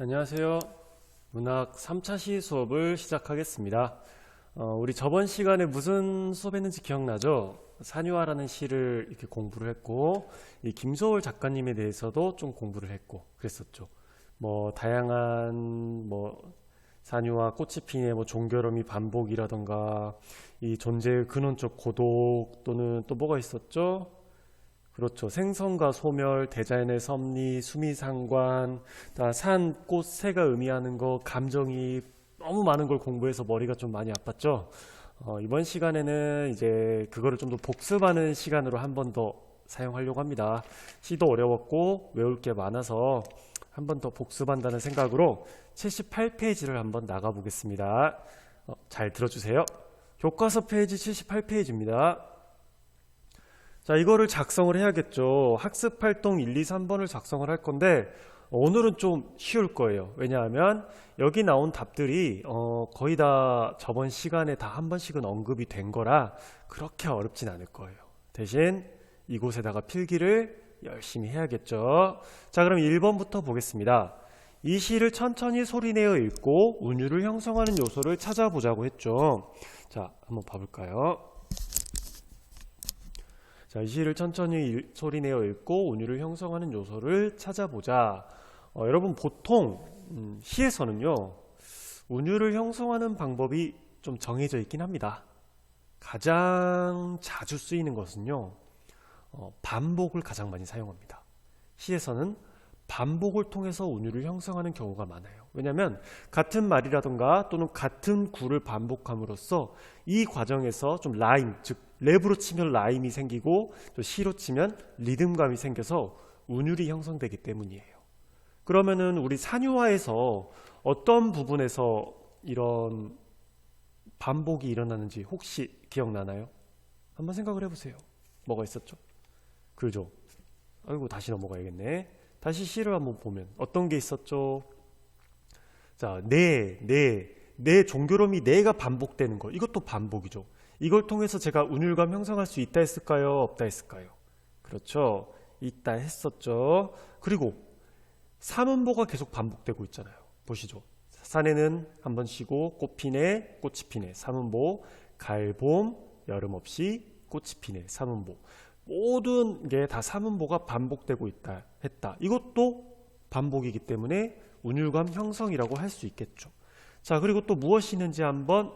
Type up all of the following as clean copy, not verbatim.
안녕하세요. 문학 3차 시 수업을 시작하겠습니다. 우리 저번 시간에 무슨 수업했는지 기억나죠? 산유화라는 시를 이렇게 공부를 했고, 이 김소월 작가님에 대해서도 좀 공부를 했고 그랬었죠. 다양한 산유화, 꽃이 피네, 종결음이 반복이라던가 이 존재의 근원적 고독 또는 또 뭐가 있었죠? 그렇죠. 생선과 소멸, 대자연의 섭리, 수미상관, 산, 꽃, 새가 의미하는 거, 감정이 너무 많은 걸 공부해서 머리가 좀 많이 아팠죠. 이번 시간에는 이제 그거를 좀 더 복습하는 시간으로 한 번 더 사용하려고 합니다. 시도 어려웠고 외울 게 많아서 한 번 더 복습한다는 생각으로 78페이지를 한번 나가 보겠습니다. 잘 들어주세요. 교과서 페이지 78페이지입니다. 자, 이거를 작성을 해야겠죠. 학습활동 1, 2, 3번을 작성을 할 건데 오늘은 좀 쉬울 거예요. 왜냐하면 여기 나온 답들이 거의 다 저번 시간에 다 한 번씩은 언급이 된 거라 그렇게 어렵진 않을 거예요. 대신 이곳에다가 필기를 열심히 해야겠죠. 자, 그럼 1번부터 보겠습니다. 이 시를 천천히 소리내어 읽고 운율을 형성하는 요소를 찾아보자고 했죠. 자, 한번 봐볼까요? 자, 이 시를 천천히 소리내어 읽고 운율을 형성하는 요소를 찾아보자. 여러분 보통 시에서는요 운율을 형성하는 방법이 좀 정해져 있긴 합니다. 가장 자주 쓰이는 것은요 반복을 가장 많이 사용합니다. 시에서는 반복을 통해서 운율을 형성하는 경우가 많아요. 왜냐하면 같은 말이라든가 또는 같은 구를 반복함으로써 이 과정에서 좀 라임, 즉 랩으로 치면 라임이 생기고 또 시로 치면 리듬감이 생겨서 운율이 형성되기 때문이에요. 그러면은 우리 산유화에서 어떤 부분에서 이런 반복이 일어나는지 혹시 기억나나요? 한번 생각을 해보세요. 뭐가 있었죠? 그죠? 아이고, 다시 넘어가야겠네. 다시 시를 한번 보면 어떤 게 있었죠? 자, 네 종결음이 네가 반복되는 거, 이것도 반복이죠. 이걸 통해서 제가 운율감 형성할 수 있다 했을까요? 없다 했을까요? 그렇죠. 있다 했었죠. 그리고 삼음보가 계속 반복되고 있잖아요. 보시죠. 산에는 한 번 쉬고 꽃 피네, 꽃이 피네, 삼음보. 가을, 봄, 여름 없이 꽃이 피네, 삼음보. 모든 게 다 삼음보가 반복되고 있다 했다. 이것도 반복이기 때문에 운율감 형성이라고 할 수 있겠죠. 자, 그리고 또 무엇이 있는지 한번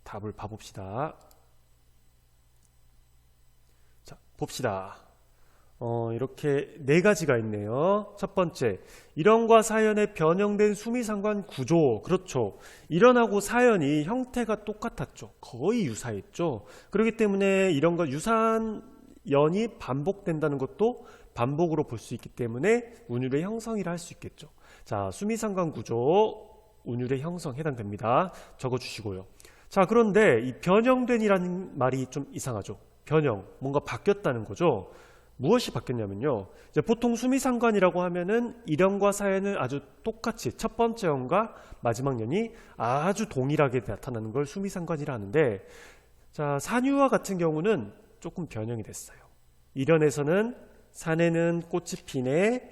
답을 봐봅시다. 자, 봅시다. 이렇게 네 가지가 있네요. 첫 번째, 일원과 사연의 변형된 수미상관 구조. 그렇죠. 일원하고 사연이 형태가 똑같았죠. 거의 유사했죠. 그렇기 때문에 일원과 유사한 연이 반복된다는 것도 반복으로 볼 수 있기 때문에 운율의 형성이라 할 수 있겠죠. 자, 수미상관 구조, 운율의 형성 해당됩니다. 적어주시고요. 자, 그런데 이 변형된이라는 말이 좀 이상하죠. 변형, 뭔가 바뀌었다는 거죠. 무엇이 바뀌었냐면요, 이제 보통 수미상관이라고 하면은 일연과 사연은 아주 똑같이 첫 번째 연과 마지막 연이 아주 동일하게 나타나는 걸 수미상관이라 하는데, 자, 산유화 같은 경우는 조금 변형이 됐어요. 일연에서는 산에는 꽃이 피네,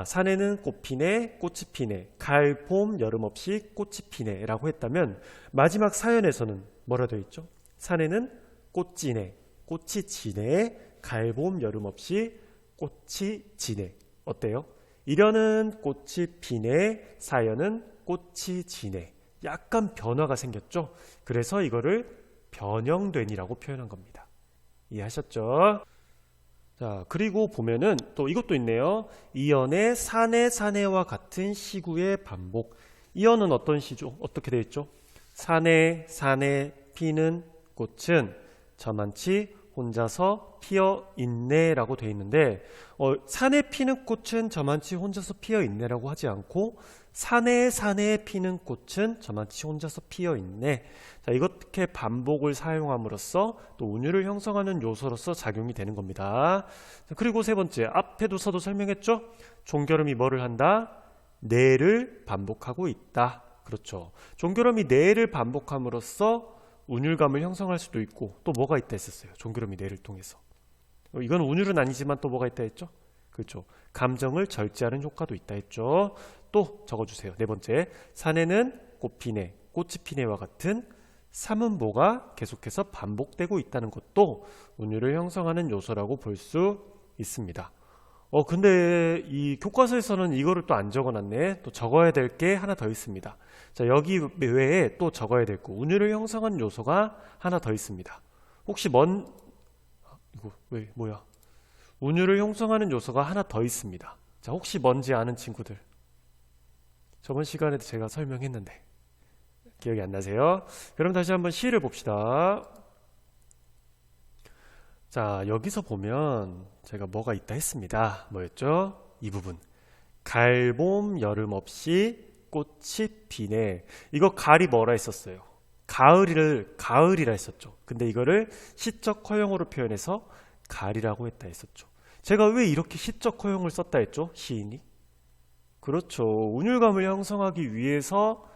산에는 꽃 피네, 꽃이 피네, 가을, 봄, 여름 없이 꽃이 피네 라고 했다면, 마지막 사연에서는 뭐라 되어 있죠? 산에는 꽃 지네, 꽃이 지네, 가을, 봄, 여름 없이 꽃이 지네. 어때요? 일연은 꽃이 피네, 사연은 꽃이 지네. 약간 변화가 생겼죠? 그래서 이거를 변형된이라고 표현한 겁니다. 이해하셨죠? 자, 그리고 보면은 또 이것도 있네요. 이연의 사내와 같은 시구의 반복. 이연은 어떤 시죠? 어떻게 되어 있죠? 산에 피는 꽃은 저만치 혼자서 피어 있네 라고 되어 있는데, 산에 피는 꽃은 저만치 혼자서 피어 있네 라고 하지 않고 산에 피는 꽃은 저만치 혼자서 피어 있네. 자, 이렇게 반복을 사용함으로써 또 운율을 형성하는 요소로서 작용이 되는 겁니다. 자, 그리고 세 번째, 앞에도서도 설명했죠? 종결음이 뭐를 한다? 네를 반복하고 있다. 그렇죠. 종결음이 네를 반복함으로써 운율감을 형성할 수도 있고, 또 뭐가 있다 했었어요? 종결음이 네를 통해서. 이건 운율은 아니지만 또 뭐가 있다 했죠? 그렇죠. 감정을 절제하는 효과도 있다 했죠. 또 적어주세요. 네 번째, 산에는 꽃피네, 꽃이 피네와 같은 삼음보가 계속해서 반복되고 있다는 것도 운율을 형성하는 요소라고 볼 수 있습니다. 근데 이 교과서에서는 이거를 또 안 적어놨네. 또 적어야 될 게 하나 더 있습니다. 자, 여기 외에 또 적어야 될 거, 운율을 형성하는 요소가 하나 더 있습니다. 혹시 이거 왜 뭐야? 운율을 형성하는 요소가 하나 더 있습니다. 자, 혹시 뭔지 아는 친구들? 저번 시간에도 제가 설명했는데 기억이 안 나세요? 그럼 다시 한번 시를 봅시다. 자, 여기서 보면 제가 뭐가 있다 했습니다. 뭐였죠? 이 부분. 갈, 봄, 여름 없이 꽃이 피네. 이거 갈이 뭐라 했었어요? 가을이라 했었죠. 근데 이거를 시적 허용으로 표현해서 갈이라고 했다 했었죠. 제가 왜 이렇게 시적 허용을 썼다 했죠? 시인이? 그렇죠. 운율감을 형성하기 위해서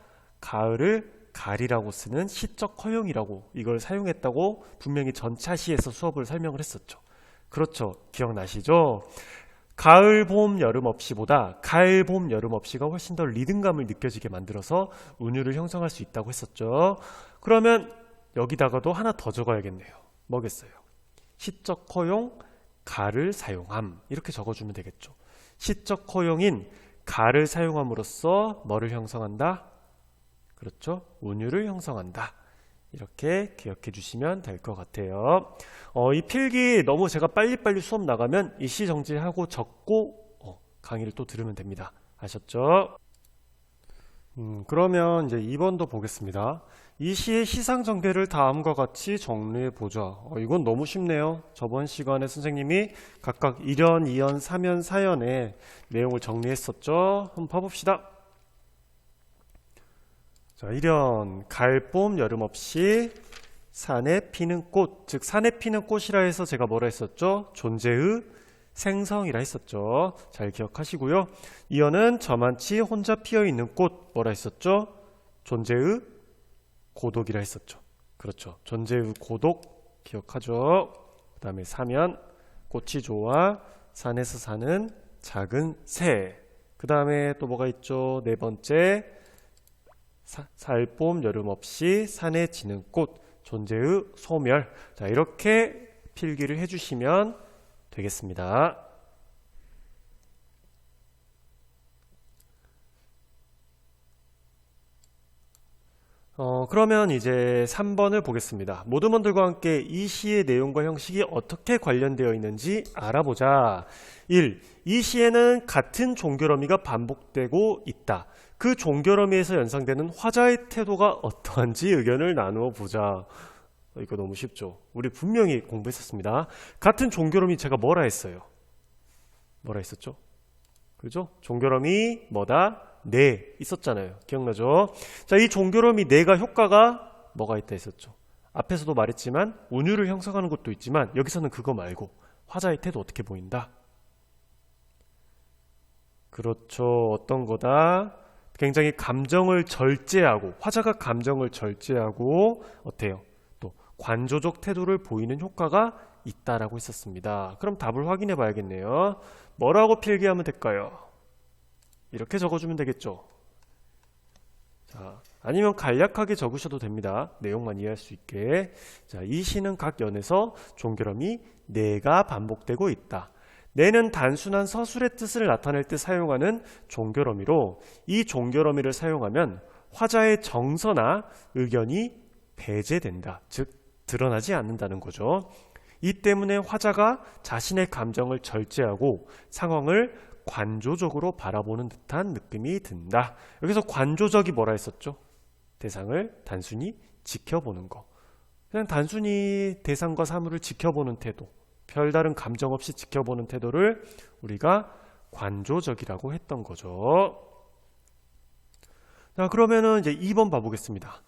가을을 갈이라고 쓰는 시적 허용이라고 이걸 사용했다고 분명히 전차시에서 수업을 설명을 했었죠. 그렇죠. 기억나시죠? 가을, 봄, 여름 없이보다 가을, 봄, 여름 없이가 훨씬 더 리듬감을 느껴지게 만들어서 운율을 형성할 수 있다고 했었죠. 그러면 여기다가도 하나 더 적어야겠네요. 뭐겠어요? 시적 허용, 가를 사용함. 이렇게 적어주면 되겠죠. 시적 허용인 가를 사용함으로써 뭐를 형성한다? 그렇죠. 운율을 형성한다. 이렇게 기억해 주시면 될 것 같아요. 이 필기 너무 제가 빨리빨리 수업 나가면 이 시 정지하고 적고 강의를 또 들으면 됩니다. 아셨죠? 그러면 이제 2번도 보겠습니다. 이 시의 시상 전개를 다음과 같이 정리해 보자. 이건 너무 쉽네요. 저번 시간에 선생님이 각각 1연, 2연, 3연, 4연의 내용을 정리했었죠. 한번 봐봅시다. 자, 1연, 가을, 봄, 여름 없이 산에 피는 꽃, 즉 산에 피는 꽃이라 해서 제가 뭐라 했었죠? 존재의 생성이라 했었죠. 잘 기억하시고요. 2연은 저만치 혼자 피어있는 꽃, 뭐라 했었죠? 존재의 고독이라 했었죠. 그렇죠. 존재의 고독 기억하죠. 그 다음에 3연, 꽃이 좋아 산에서 사는 작은 새. 그 다음에 또 뭐가 있죠? 네 번째, 살봄 여름 없이 산에 지는 꽃, 존재의 소멸. 자, 이렇게 필기를 해주시면 되겠습니다. 그러면 이제 3번을 보겠습니다. 모든 분들과 함께 이 시의 내용과 형식이 어떻게 관련되어 있는지 알아보자. 1. 이 시에는 같은 종결어미가 반복되고 있다. 그 종결어미에서 연상되는 화자의 태도가 어떠한지 의견을 나누어 보자. 이거 너무 쉽죠? 우리 분명히 공부했었습니다. 같은 종결어미 제가 뭐라 했어요? 뭐라 했었죠? 그죠? 종결어미 뭐다? 네 있었잖아요. 기억나죠? 자, 이 종결어미 네가 효과가 뭐가 있다 했었죠? 앞에서도 말했지만 운율을 형성하는 것도 있지만 여기서는 그거 말고 화자의 태도 어떻게 보인다? 그렇죠. 어떤 거다? 굉장히 감정을 절제하고, 화자가 감정을 절제하고 어때요? 또 관조적 태도를 보이는 효과가 있다라고 했었습니다. 그럼 답을 확인해 봐야겠네요. 뭐라고 필기하면 될까요? 이렇게 적어주면 되겠죠. 자, 아니면 간략하게 적으셔도 됩니다. 내용만 이해할 수 있게. 자, 이 시는 각 연에서 종결어미 네가 반복되고 있다. 네는 단순한 서술의 뜻을 나타낼 때 사용하는 종결어미로, 이 종결어미를 사용하면 화자의 정서나 의견이 배제된다. 즉 드러나지 않는다는 거죠. 이 때문에 화자가 자신의 감정을 절제하고 상황을 관조적으로 바라보는 듯한 느낌이 든다. 여기서 관조적이 뭐라 했었죠? 대상을 단순히 지켜보는 거. 그냥 단순히 대상과 사물을 지켜보는 태도, 별다른 감정 없이 지켜보는 태도를 우리가 관조적이라고 했던 거죠. 자, 그러면은 이제 2번 봐보겠습니다.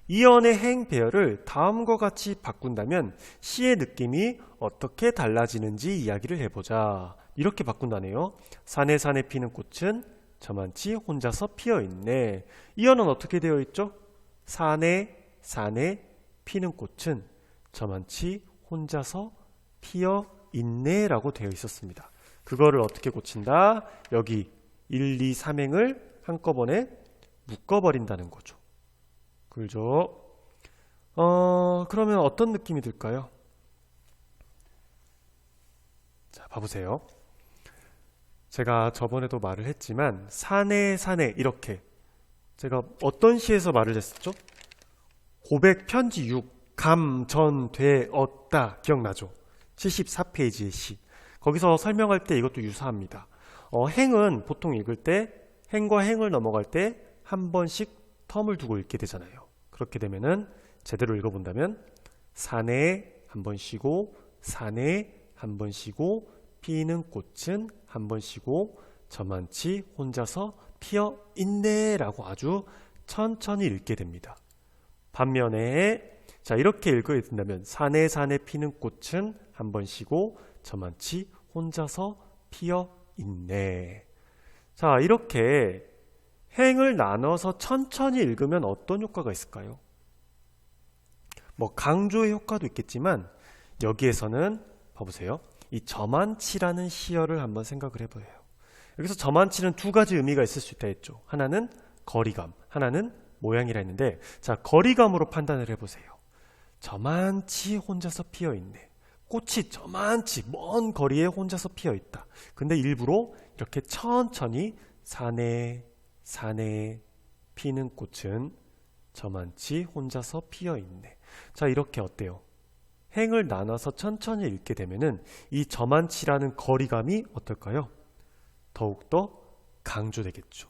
이연의 행 배열을 다음과 같이 바꾼다면 시의 느낌이 어떻게 달라지는지 이야기를 해보자. 이렇게 바꾼다네요. 산에 산에 피는 꽃은 저만치 혼자서 피어있네. 이연은 어떻게 되어 있죠? 산에 산에 피는 꽃은 저만치 혼자서 피어있네 라고 되어 있었습니다. 그거를 어떻게 고친다? 여기 1, 2, 3행을 한꺼번에 묶어버린다는 거죠. 그죠? 그러면 어떤 느낌이 들까요? 자, 봐보세요. 제가 저번에도 말을 했지만 사내 이렇게 제가 어떤 시에서 말을 했었죠? 고백 편지 6 감전되었다 기억나죠? 74페이지의 시. 거기서 설명할 때 이것도 유사합니다. 행은 보통 읽을 때 행과 행을 넘어갈 때 한 번씩 텀을 두고 읽게 되잖아요. 그렇게 되면은 제대로 읽어본다면 사내 한 번 쉬고 사내 한 번 쉬고 피는 꽃은 한 번 쉬고 저만치 혼자서 피어 있네 라고 아주 천천히 읽게 됩니다. 반면에 자 이렇게 읽어야 된다면 사내 피는 꽃은 한 번 쉬고 저만치 혼자서 피어 있네. 자 이렇게 행을 나눠서 천천히 읽으면 어떤 효과가 있을까요? 뭐 강조의 효과도 있겠지만 여기에서는 봐보세요. 이 저만치라는 시어를 한번 생각을 해보세요. 여기서 저만치는 두 가지 의미가 있을 수 있다 했죠. 하나는 거리감, 하나는 모양이라 했는데 자 거리감으로 판단을 해보세요. 저만치 혼자서 피어있네. 꽃이 저만치 먼 거리에 혼자서 피어있다. 근데 일부러 이렇게 천천히 사내 피는 꽃은 저만치 혼자서 피어있네. 자 이렇게 어때요? 행을 나눠서 천천히 읽게 되면은 이 저만치라는 거리감이 어떨까요? 더욱더 강조되겠죠.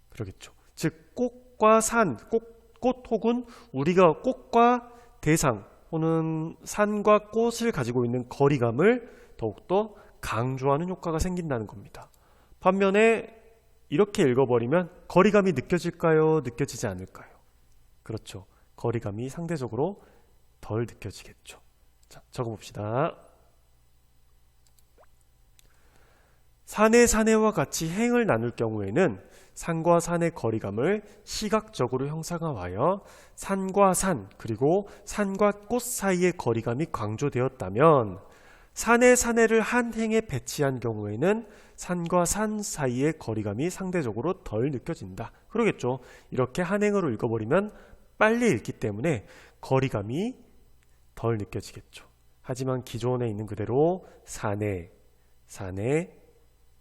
그러겠죠. 즉 꽃과 산, 꽃 혹은 우리가 꽃과 대상 또는 산과 꽃을 가지고 있는 거리감을 더욱더 강조하는 효과가 생긴다는 겁니다. 반면에 이렇게 읽어버리면 거리감이 느껴질까요? 느껴지지 않을까요? 그렇죠. 거리감이 상대적으로 덜 느껴지겠죠. 자, 적어봅시다. 사내와 같이 행을 나눌 경우에는 산과 산의 거리감을 시각적으로 형상화하여 산과 산 그리고 산과 꽃 사이의 거리감이 강조되었다면 사내를 한 행에 배치한 경우에는 산과 산 사이의 거리감이 상대적으로 덜 느껴진다. 그러겠죠. 이렇게 한 행으로 읽어버리면 빨리 읽기 때문에 거리감이 덜 느껴지겠죠. 하지만 기존에 있는 그대로 사내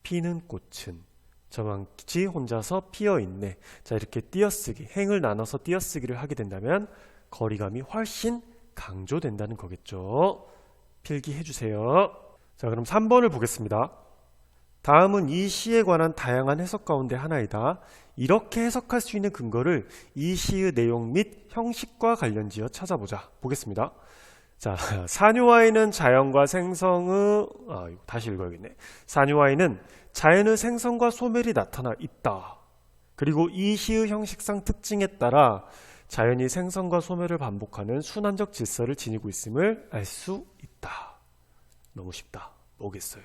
피는 꽃은 저만치 혼자서 피어있네. 자 이렇게 띄어쓰기, 행을 나눠서 띄어쓰기를 하게 된다면 거리감이 훨씬 강조된다는 거겠죠. 필기해주세요. 자 그럼 3번을 보겠습니다. 다음은 이 시에 관한 다양한 해석 가운데 하나이다. 이렇게 해석할 수 있는 근거를 이 시의 내용 및 형식과 관련지어 찾아보자. 보겠습니다. 자, 산유와인은 자연과 생성의 다시 읽어야겠네. 산유와인은 자연의 생성과 소멸이 나타나 있다. 그리고 이 시의 형식상 특징에 따라 자연이 생성과 소멸을 반복하는 순환적 질서를 지니고 있음을 알 수 있다. 너무 쉽다. 뭐겠어요?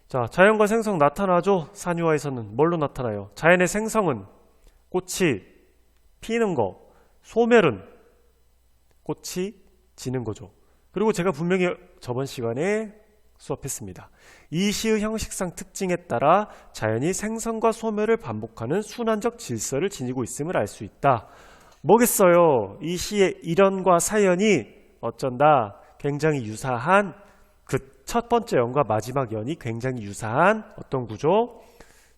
자, 자연과 생성 나타나죠? 산유화에서는 뭘로 나타나요? 자연의 생성은 꽃이 피는 거, 소멸은 꽃이 지는 거죠. 그리고 제가 분명히 저번 시간에 수업했습니다. 이 시의 형식상 특징에 따라 자연이 생성과 소멸을 반복하는 순환적 질서를 지니고 있음을 알 수 있다. 뭐겠어요? 이 시의 일연과 사연이 어쩐다 굉장히 유사한 그 첫 번째 연과 마지막 연이 굉장히 유사한 어떤 구조?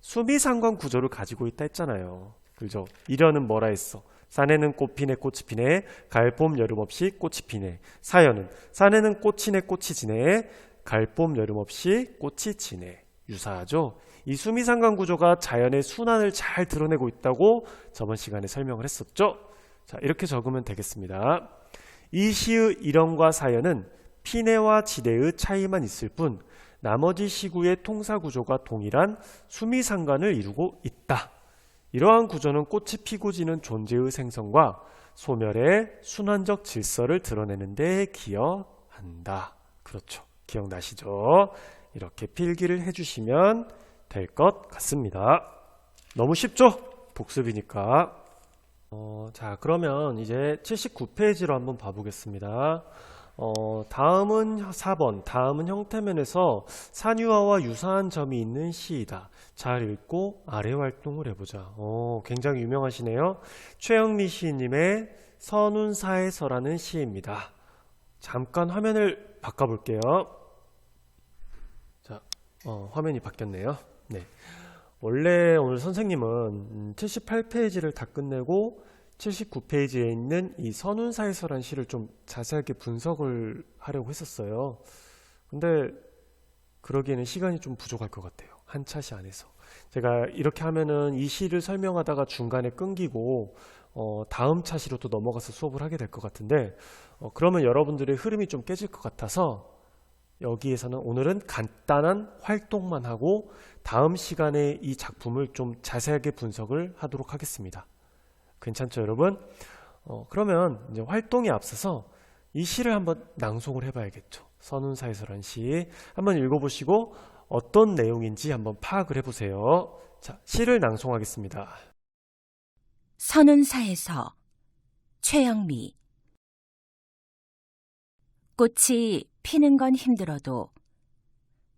수미상관 구조를 가지고 있다 했잖아요. 그죠? 일연은 뭐라 했어? 산에는 꽃 피네 꽃이 피네 가을봄 여름 없이 꽃이 피네. 사연은 산에는 꽃이네 꽃이 지네 가을봄 여름 없이 꽃이 지네. 유사하죠? 이 수미상관 구조가 자연의 순환을 잘 드러내고 있다고 저번 시간에 설명을 했었죠? 자, 이렇게 적으면 되겠습니다. 이 시의 일연과 사연은 피내와 지대의 차이만 있을 뿐 나머지 시구의 통사 구조가 동일한 수미상관을 이루고 있다. 이러한 구조는 꽃이 피고 지는 존재의 생성과 소멸의 순환적 질서를 드러내는 데 기여한다. 그렇죠. 기억나시죠? 이렇게 필기를 해주시면 될 것 같습니다. 너무 쉽죠? 복습이니까. 자, 그러면 이제 79페이지로 한번 봐보겠습니다. 다음은 4번. 다음은 형태면에서 산유화와 유사한 점이 있는 시이다. 잘 읽고 아래 활동을 해보자. 굉장히 유명하시네요. 최영미 시인님의 선운사에서라는 시입니다. 잠깐 화면을 바꿔볼게요. 자, 화면이 바뀌었네요. 네. 원래 오늘 선생님은 78페이지를 다 끝내고 79페이지에 있는 이 선운사에서라는 시를 좀 자세하게 분석을 하려고 했었어요. 근데 그러기에는 시간이 좀 부족할 것 같아요. 한 차시 안에서. 제가 이렇게 하면은 이 시를 설명하다가 중간에 끊기고 다음 차시로 또 넘어가서 수업을 하게 될 것 같은데 그러면 여러분들의 흐름이 좀 깨질 것 같아서 여기에서는 오늘은 간단한 활동만 하고 다음 시간에 이 작품을 좀 자세하게 분석을 하도록 하겠습니다. 괜찮죠, 여러분? 그러면 이제 활동에 앞서서 이 시를 한번 낭송을 해봐야겠죠. 선운사에서란 시 한번 읽어보시고 어떤 내용인지 한번 파악을 해보세요. 자, 시를 낭송하겠습니다. 선운사에서 최영미. 꽃이 피는 건 힘들어도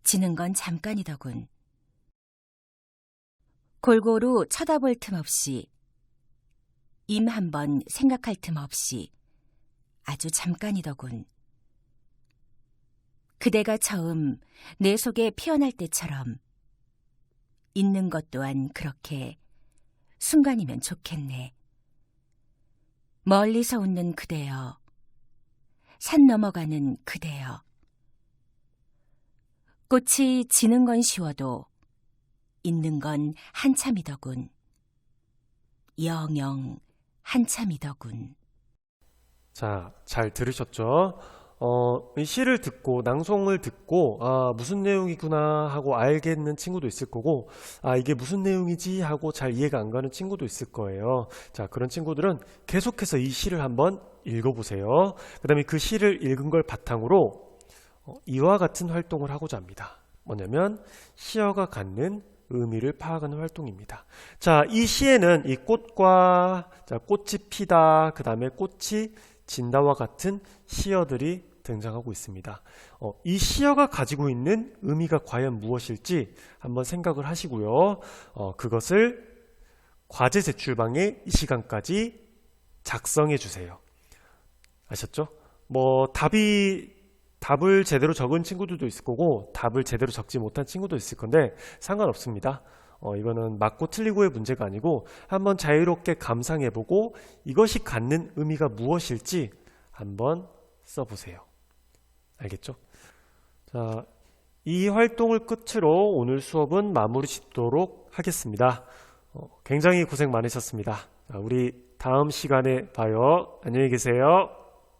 지는 건 잠깐이더군. 골고루 쳐다볼 틈 없이 임 한 번 생각할 틈 없이 아주 잠깐이더군. 그대가 처음 내 속에 피어날 때처럼 있는 것 또한 그렇게 순간이면 좋겠네. 멀리서 웃는 그대여, 산 넘어가는 그대여. 꽃이 지는 건 쉬워도 있는 건 한참이더군. 영영 한참이더군. 자, 잘 들으셨죠? 이 시를 듣고 낭송을 듣고 무슨 내용이구나 하고 알겠는 친구도 있을 거고 이게 무슨 내용이지 하고 잘 이해가 안 가는 친구도 있을 거예요. 자, 그런 친구들은 계속해서 이 시를 한번 읽어보세요. 그 다음에 그 시를 읽은 걸 바탕으로 이와 같은 활동을 하고자 합니다. 뭐냐면 시어가 갖는 의미를 파악하는 활동입니다. 자, 이 시에는 이 꽃과 꽃이 피다, 그 다음에 꽃이 진다와 같은 시어들이 등장하고 있습니다. 이 시어가 가지고 있는 의미가 과연 무엇일지 한번 생각을 하시고요. 그것을 과제 제출방에 이 시간까지 작성해 주세요. 아셨죠? 답을 제대로 적은 친구들도 있을 거고 답을 제대로 적지 못한 친구도 있을 건데 상관없습니다. 이거는 맞고 틀리고의 문제가 아니고 한번 자유롭게 감상해보고 이것이 갖는 의미가 무엇일지 한번 써보세요. 알겠죠? 자, 이 활동을 끝으로 오늘 수업은 마무리 짓도록 하겠습니다. 굉장히 고생 많으셨습니다. 자, 우리 다음 시간에 봐요. 안녕히 계세요.